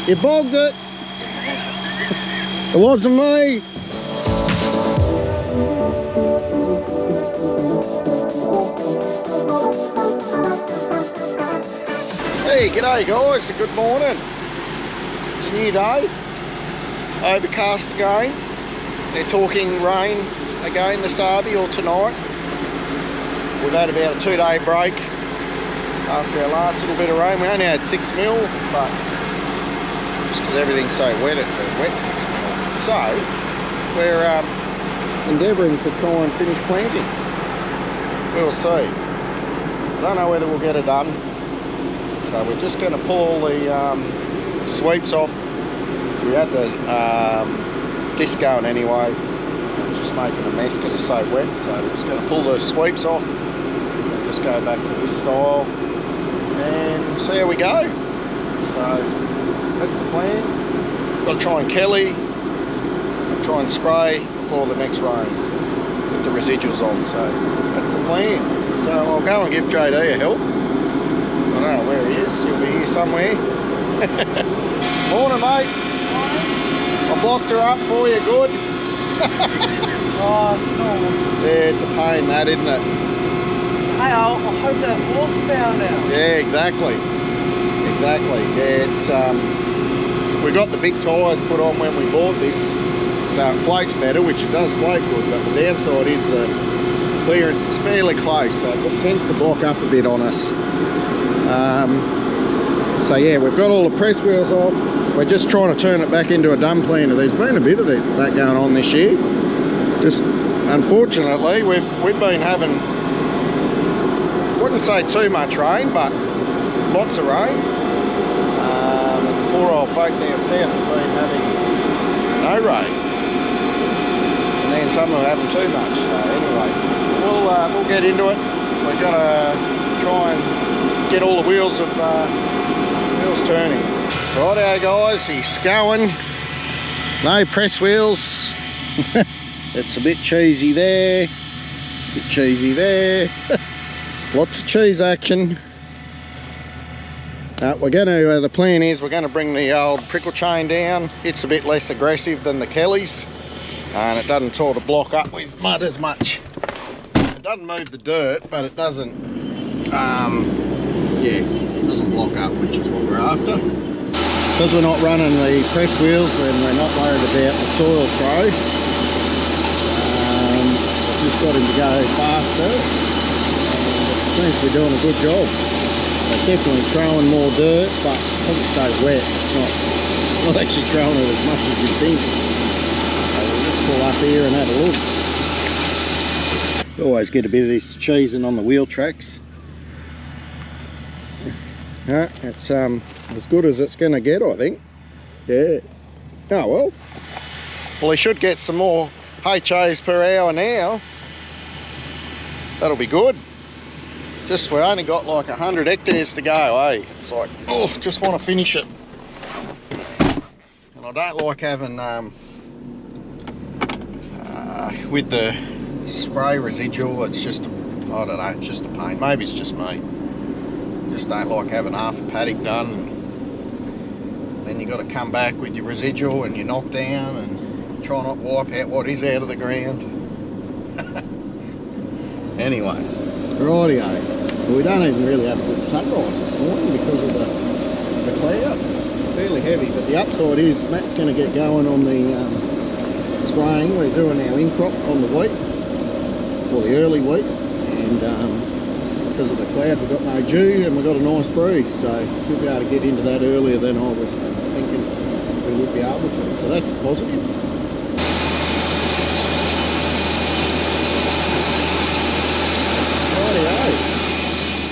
You bogged it. It wasn't me. Hey, g'day guys, good morning. It's a new day. Overcast again. They're talking rain again this Arby or tonight. We've had about a 2-day break after our last little bit of rain. We only had 6 mil, but just because everything's so wet, it's a wet 6 mil. So we're endeavouring to try and finish planting. We'll see. I don't know whether we'll get it done. So we're just going to pull all the sweeps off. So we had the disc going anyway. It's just making a mess because it's so wet. So we're just going to pull the sweeps off and just go back to this style and see how we go. So that's the plan. Got to try and Kelly, try and spray before the next rain with the residuals on. So that's the plan. So I'll go and give JD a help. I don't know where he is. He'll be here somewhere. Morning, mate. Morning. I blocked her up for you, good. Oh, it's normal. Yeah, it's a pain that, isn't it? Hey, I hope that horsepower now. Yeah, exactly. Exactly. Yeah, it's we got the big tyres put on when we bought this, so it floats better, which it does float good. But the downside is the clearance is fairly close, so it tends to block up a bit on us. So yeah, we've got all the press wheels off. We're just trying to turn it back into a dumb planter. There's been a bit of that going on this year. Just unfortunately, we've been having, wouldn't say too much rain, but lots of rain. Poor old folk down south have been having no rain, and then some are having too much. So anyway, we'll get into it. We've got to try and get all the wheels turning. Righto guys, he's going. No press wheels. It's a bit cheesy there. Bit cheesy there. Lots of cheese action. We're going to, the plan is we're going to bring the old prickle chain down. It's a bit less aggressive than the Kellys, and it doesn't sort of block up with mud as much. It doesn't move the dirt, but it doesn't, yeah, it doesn't block up, which is what we're after. Because we're not running the press wheels, then we're not worried about the soil throw. I've just got him to go faster, and it seems to be doing a good job. It's definitely throwing more dirt, but because it's so wet, it's not actually throwing it as much as you'd think. So we'll just pull up here and have a look. You always get a bit of this cheesing on the wheel tracks. It's as good as it's going to get, I think. Yeah. Oh well. Well, he should get some more HAs per hour now. That'll be good. Just, we only got like 100 hectares to go, eh? It's like, oh, just want to finish it. And I don't like having, with the spray residual, it's just, I don't know, it's just a pain. Maybe it's just me. Just don't like having half a paddock done. And then you got to come back with your residual and your knockdown and try not to wipe out what is out of the ground. Anyway, rightio. We don't even really have a good sunrise this morning because of the cloud. It's fairly heavy, but the upside is Matt's going to get going on the spraying. We're doing our in-crop on the wheat, or the early wheat, and because of the cloud we've got no dew and we've got a nice breeze, so we'll be able to get into that earlier than I was thinking we would be able to. So that's positive.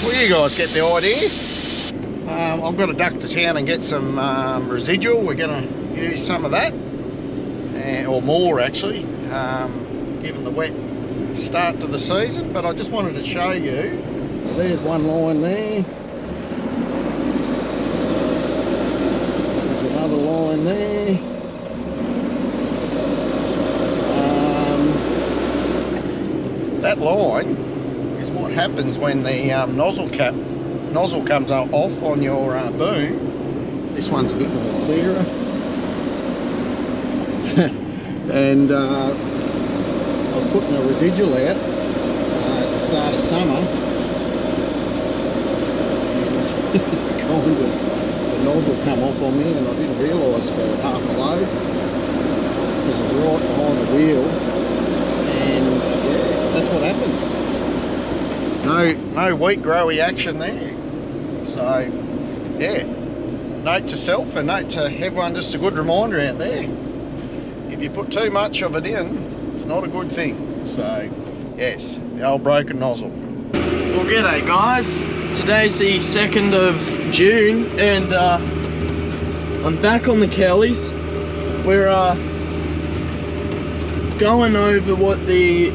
Well, you guys get the idea. I've got to duck to town and get some residual. We're going to use some of that, or more actually, given the wet start to the season. But I just wanted to show you. Well, there's one line there. There's another line there. That line is what happens when the nozzle comes off on your boom. This one's a bit more clearer. And I was putting a residual out at the start of summer, and kind of the nozzle come off on me, and I didn't realise for half a load because it was right behind the wheel, and yeah, that's what happens. No wheat growy action there. So yeah, note to self and note to everyone, just a good reminder out there. If you put too much of it in, it's not a good thing. So yes, the old broken nozzle. Well, g'day guys. Today's the 2nd of June and I'm back on the Kellys. We're going over what the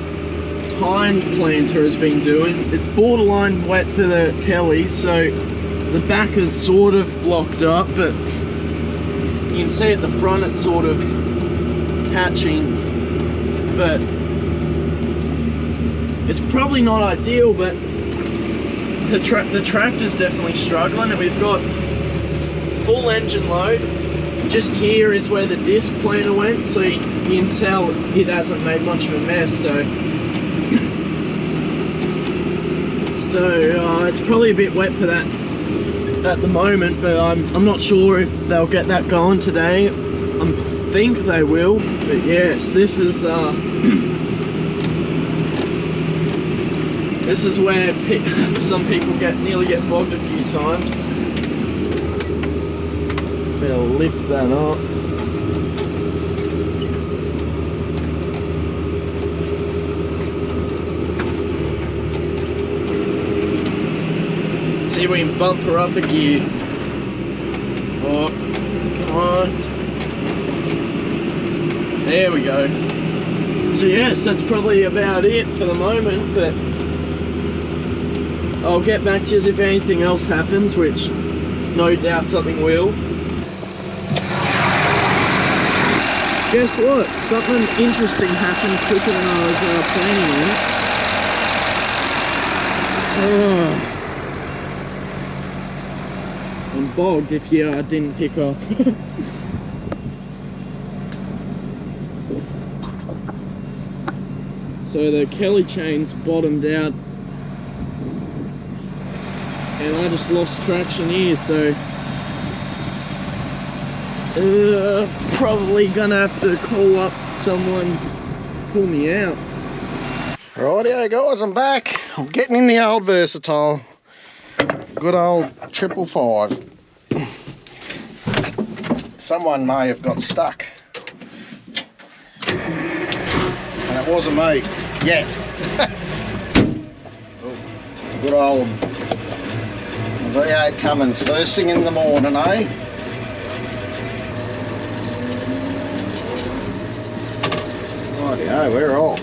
tine planter has been doing. It's borderline wet for the Kellys, so the back is sort of blocked up, but you can see at the front it's sort of catching, but it's probably not ideal. But the tractor's definitely struggling, and we've got full engine load. Just here is where the disc planter went, so you can tell it hasn't made much of a mess. So it's probably a bit wet for that at the moment, but I'm not sure if they'll get that going today. I think they will, but yes, this is this is where some people nearly get bogged a few times. Better lift that up. See if we can bump her up a gear. Oh, come on. There we go. So yes, that's probably about it for the moment, but I'll get back to you if anything else happens, which no doubt something will. Guess what? Something interesting happened quicker than I was planning on. I'm bogged if you didn't pick up. So the Kelly chain's bottomed out, and I just lost traction here, so probably gonna have to call up someone, pull me out. Rightio guys, I'm back. I'm getting in the old Versatile. Good old 555. Someone may have got stuck. And it wasn't me, yet. Good old V8 Cummins, first thing in the morning, eh? Rightio, we're off.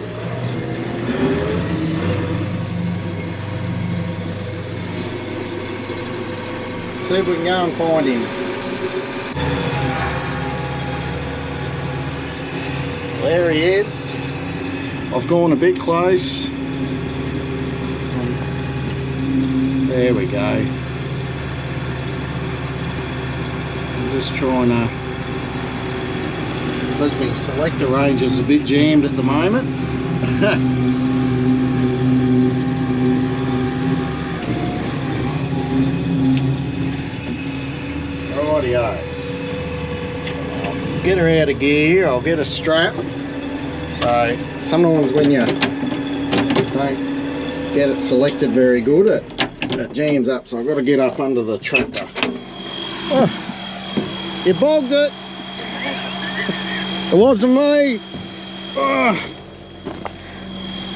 See if we can go and find him. There he is. I've gone a bit close. There we go. I'm just trying to... Because my selector range is a bit jammed at the moment. Rightio. I'll get her out of gear, I'll get a strap. So sometimes when you don't get it selected very good, it jams up, so I've got to get up under the tractor. Oh, you bogged it. It wasn't me. Oh.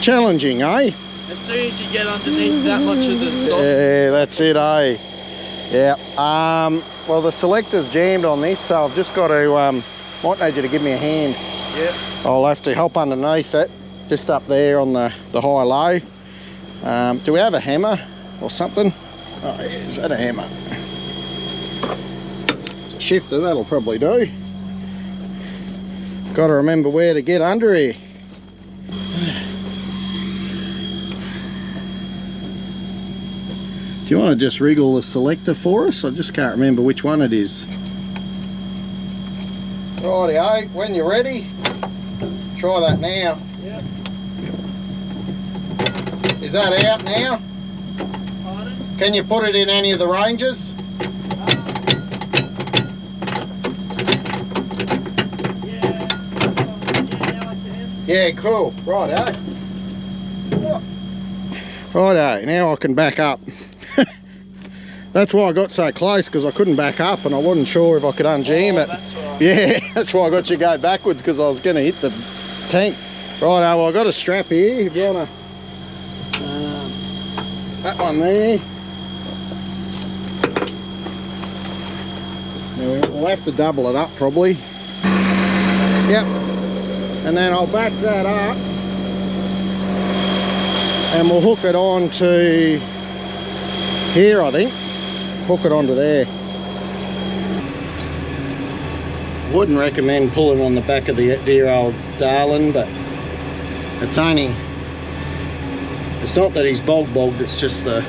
Challenging, eh? As soon as you get underneath that much of the soft... Yeah, that's it, eh? Yeah. Well, the selector's jammed on this, so I've just got to... might need you to give me a hand. Yep. I'll have to help underneath it, just up there on the high-low. Do we have a hammer or something? Oh, yeah, is that a hammer? It's a shifter, that'll probably do. Got to remember where to get under here. Do you want to just wriggle the selector for us? I just can't remember which one it is. Rightio, when you're ready, try that now. Yep. Is that out now? Pardon? Can you put it in any of the ranges? Yeah, cool. Righto. Righto, now I can back up. That's why I got so close, because I couldn't back up and I wasn't sure if I could unjam it. That's right. Yeah, that's why I got you to go backwards, because I was going to hit the tank. Righto, well, I've got a strap here if you want to. That one there. Now we'll have to double it up probably. Yep. And then I'll back that up and we'll hook it on to here, I think. Hook it onto there. Wouldn't recommend pulling on the back of the dear old darling, but it's only, it's not that he's bogged, it's just the,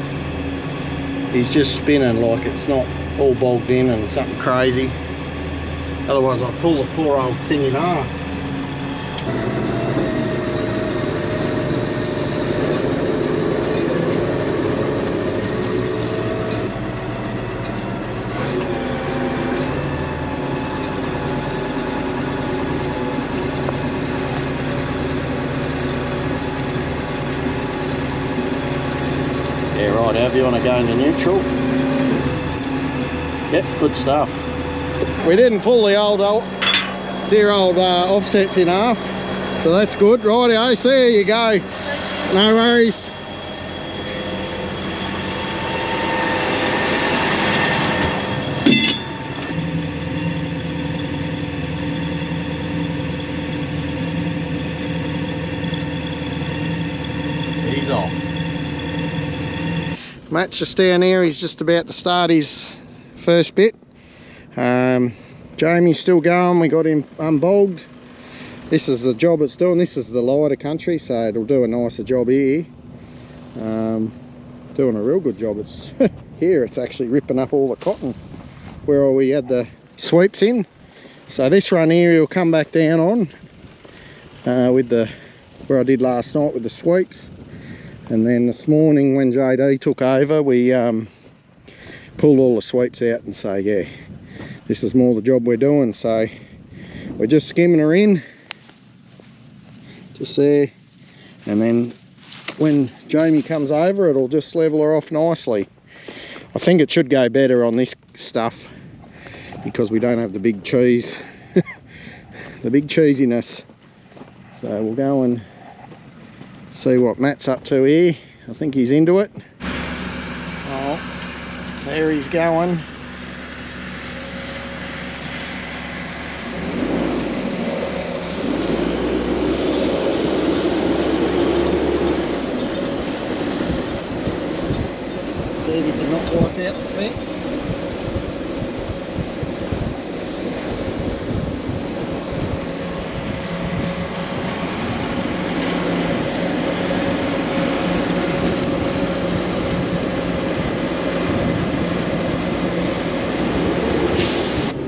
he's just spinning, like it's not all bogged in and something crazy. Otherwise I'd pull the poor old thing in half. Yeah, right, however you want to go into neutral. Yep, good stuff. We didn't pull the dear old offsets in half, so that's good. Rightio, so there you go. No worries. He's off. Matt's just down there, he's just about to start his first bit. Jamie's still going, we got him unbogged. This is the job it's doing, this is the lighter country, so it'll do a nicer job here. Doing a real good job. It's here, it's actually ripping up all the cotton where we had the sweeps in. So this run here he'll come back down on with the, where I did last night with the sweeps. And then this morning when JD took over, we pulled all the sweeps out and say, yeah, this is more the job we're doing. So we're just skimming her in, just there. And then when Jamie comes over, it'll just level her off nicely. I think it should go better on this stuff because we don't have the big cheese, the big cheesiness. So we'll go and see what Matt's up to here. I think he's into it. Oh, there he's going. See if he can not wipe out the fence.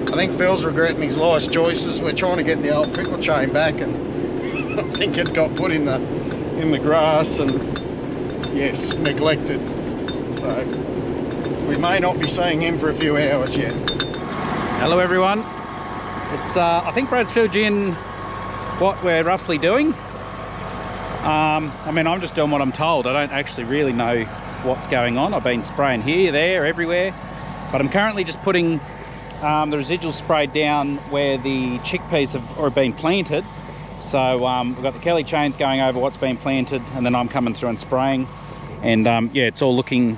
I think Phil's regretting his life's choices. We're trying to get the old prickle chain back, and I think it got put in the grass and yes, neglected. So we may not be seeing him for a few hours yet. Hello everyone. It's I think Brad's filled you in what we're roughly doing. I mean, I'm just doing what I'm told. I don't actually really know what's going on. I've been spraying here, there, everywhere, but I'm currently just putting the residual spray down where the chickpeas have already been planted. So we've got the Kelly chains going over what's been planted, and then I'm coming through and spraying. And yeah, it's all looking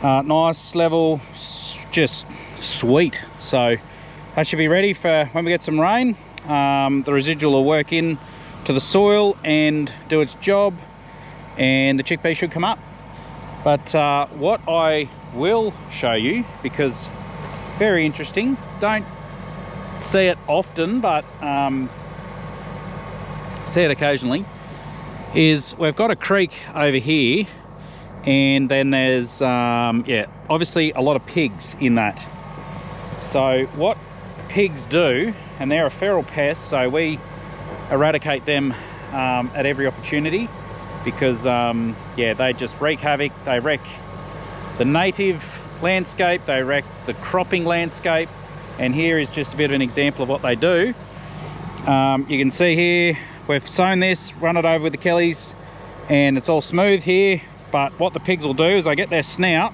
nice, level, just sweet. So that should be ready for when we get some rain. The residual will work in to the soil and do its job, and the chickpea should come up. But what I will show you, because very interesting, don't see it often but see it occasionally, is we've got a creek over here, and then there's yeah, obviously a lot of pigs in that. So what pigs do, and they're a feral pest, so we eradicate them at every opportunity, because yeah, they just wreak havoc. They wreck the native landscape, they wreck the cropping landscape, and here is just a bit of an example of what they do. You can see here we've sown this, run it over with the Kellys, and it's all smooth here. But what the pigs will do is they get their snout,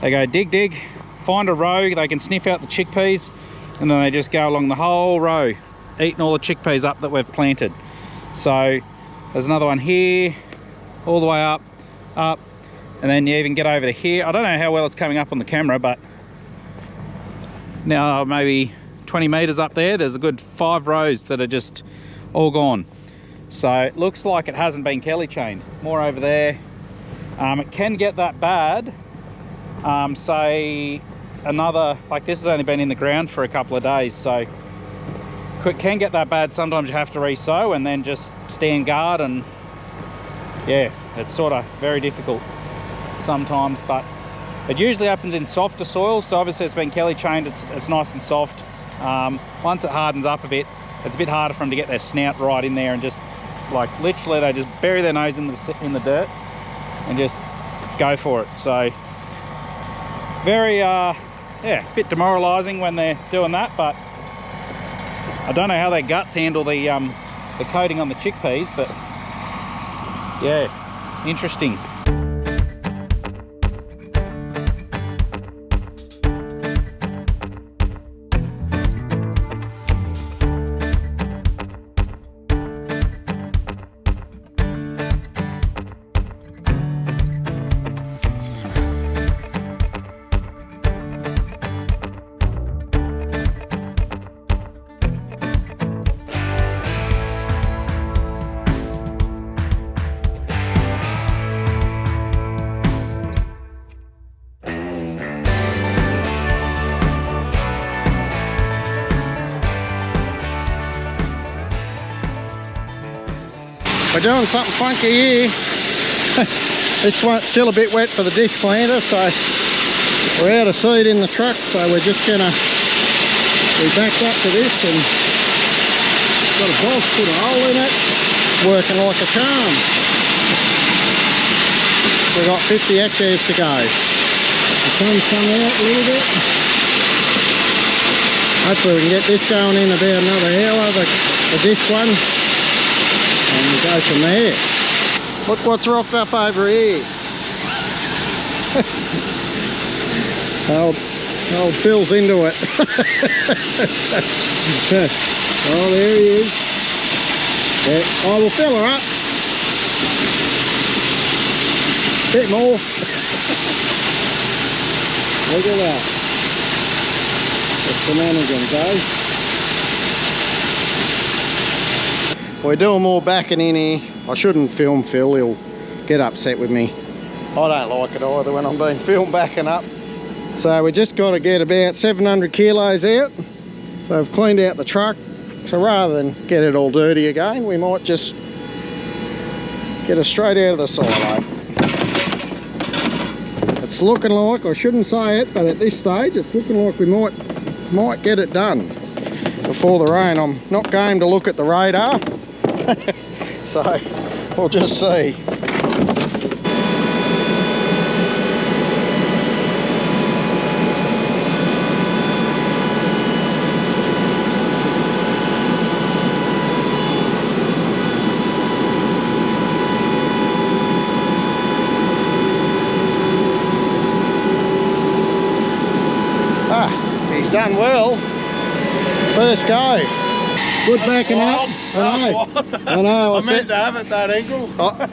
they go dig dig, find a row, they can sniff out the chickpeas, and then they just go along the whole row eating all the chickpeas up that we've planted. So there's another one here, all the way up, and then you even get over to here. I don't know how well it's coming up on the camera, but now maybe 20 meters up there, there's a good 5 rows that are just all gone. So it looks like it hasn't been Kelly chained. More over there. It can get that bad. Say another, like this has only been in the ground for a couple of days, so it can get that bad. Sometimes you have to re-sow and then just stand guard, and yeah, it's sort of very difficult sometimes, but it usually happens in softer soil. So obviously it's been Kelly chained, it's nice and soft. Once it hardens up a bit, it's a bit harder for them to get their snout right in there, and just like literally they just bury their nose in the dirt and just go for it. So very yeah, a bit demoralizing when they're doing that, but I don't know how their guts handle the coating on the chickpeas, but yeah, interesting. We're doing something funky here. This one's still a bit wet for the disc planter, so we're out of seed in the truck, so we're just gonna be backed up to this, and got a box with a hole in it, working like a charm. We've got 50 hectares to go. The sun's coming out a little bit. Hopefully we can get this going in about another hour, the disc one. And we go from there. Look what's rocked up over here. old Phil's into it. Oh, there he is. Yeah, I will fill her up. Bit more. Look at that. That's shenanigans, eh? We're doing more backing in here. I shouldn't film Phil, he'll get upset with me. I don't like it either when I'm being filmed backing up. So we just got to get about 700 kilos out. So I've cleaned out the truck. So rather than get it all dirty again, we might just get it straight out of the silo. It's looking like, I shouldn't say it, but at this stage it's looking like we might get it done before the rain. I'm not going to look at the radar. So we'll just see. He's done well. First go. Good backing up. I know. I meant to have it that angle.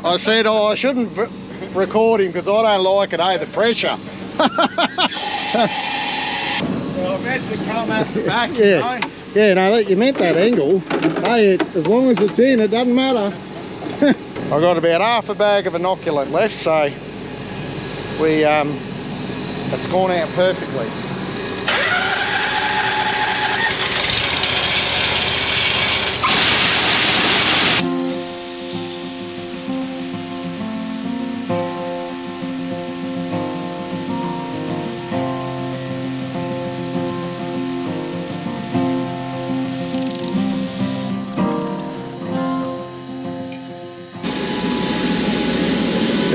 I said, I shouldn't record him because I don't like it, the pressure. Well, I meant to come at the back, yeah. You know? Yeah, no, you meant that angle. Hey, as long as it's in, it doesn't matter. I've got about half a bag of inoculant left, so it's gone out perfectly.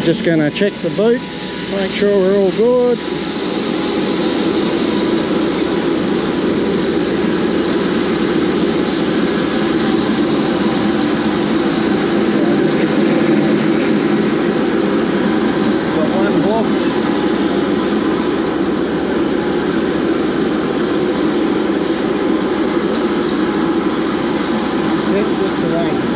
We're just going to check the boots, make sure we're all good. Got one blocked. Yep, just the one.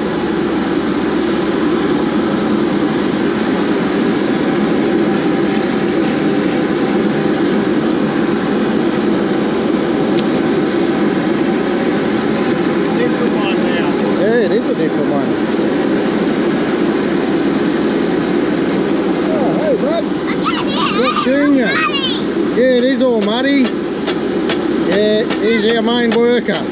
It is a different one. Oh, hey, bud. Look, Junior. Yeah, it is all muddy. Yeah, he's our main worker.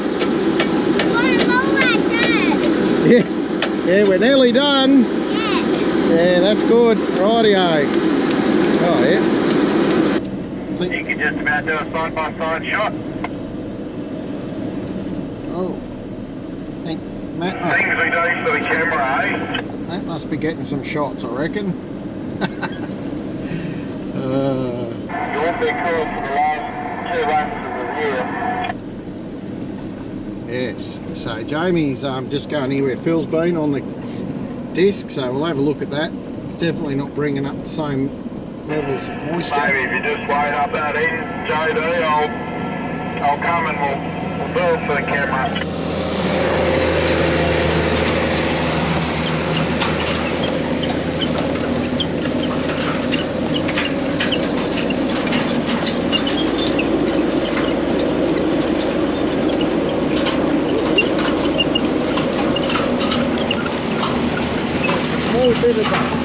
Yeah, we're nearly done. Yeah, that's good. Rightio. Oh, yeah. You can just about do a side-by-side shot. Oh. I think Matt Things we do for the camera, eh? must be getting some shots, I reckon. Your big course for the last 2 races of the year. Yes. So Jamie's just going here where Phil's been on the disc, so we'll have a look at that. Definitely not bringing up the same levels of moisture. Maybe if you just wait up that end, JD, I'll come and we'll build for the camera. Small bit of dust.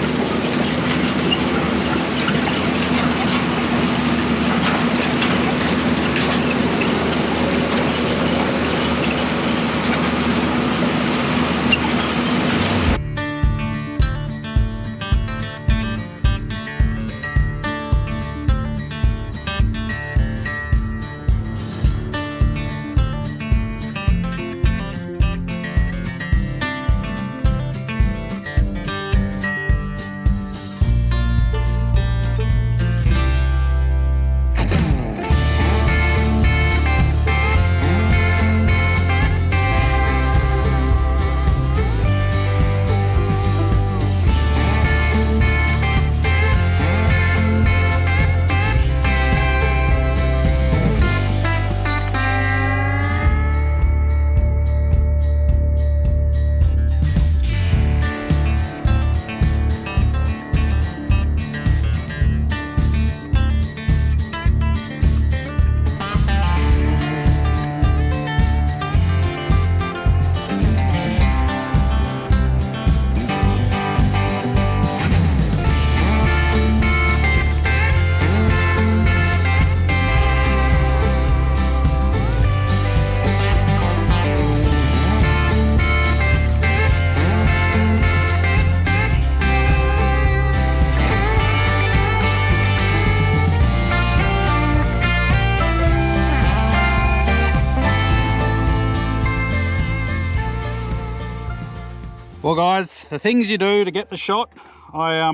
Well guys, the things you do to get the shot, yeah,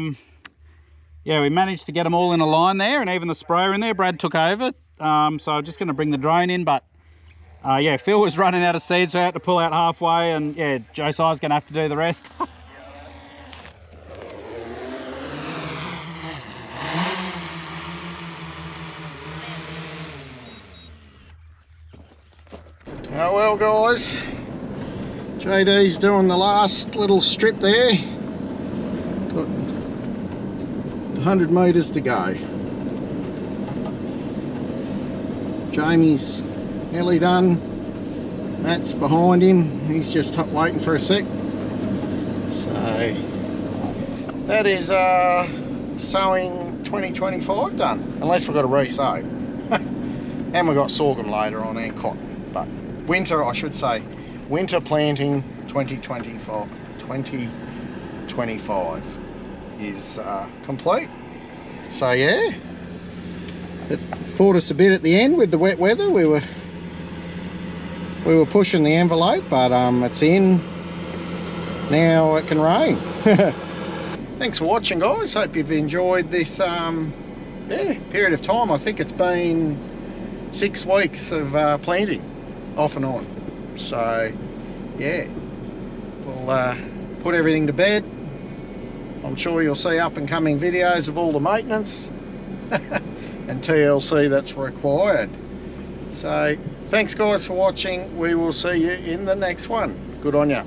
we managed to get them all in a line there, and even the sprayer in there. Brad took over, so I'm just going to bring the drone in, but yeah, Phil was running out of seed, so I had to pull out halfway, and yeah, Josiah's going to have to do the rest. Oh well guys, JD's doing the last little strip there. Got 100 metres to go. Jamie's nearly done. Matt's behind him. He's just waiting for a sec. So that is sowing 2025 done. Unless we've got a re-sow. And we've got sorghum later on and cotton. But winter, I should say, winter planting 2025 is complete. So yeah, it fought us a bit at the end with the wet weather. We were pushing the envelope, but it's in now. It can rain. thanks for watching, guys. Hope you've enjoyed this period of time. I think it's been 6 weeks of planting off and on. So yeah, we'll put everything to bed. I'm sure you'll see up and coming videos of all the maintenance and TLC that's required. So thanks guys for watching. We will see you in the next one. Good on ya.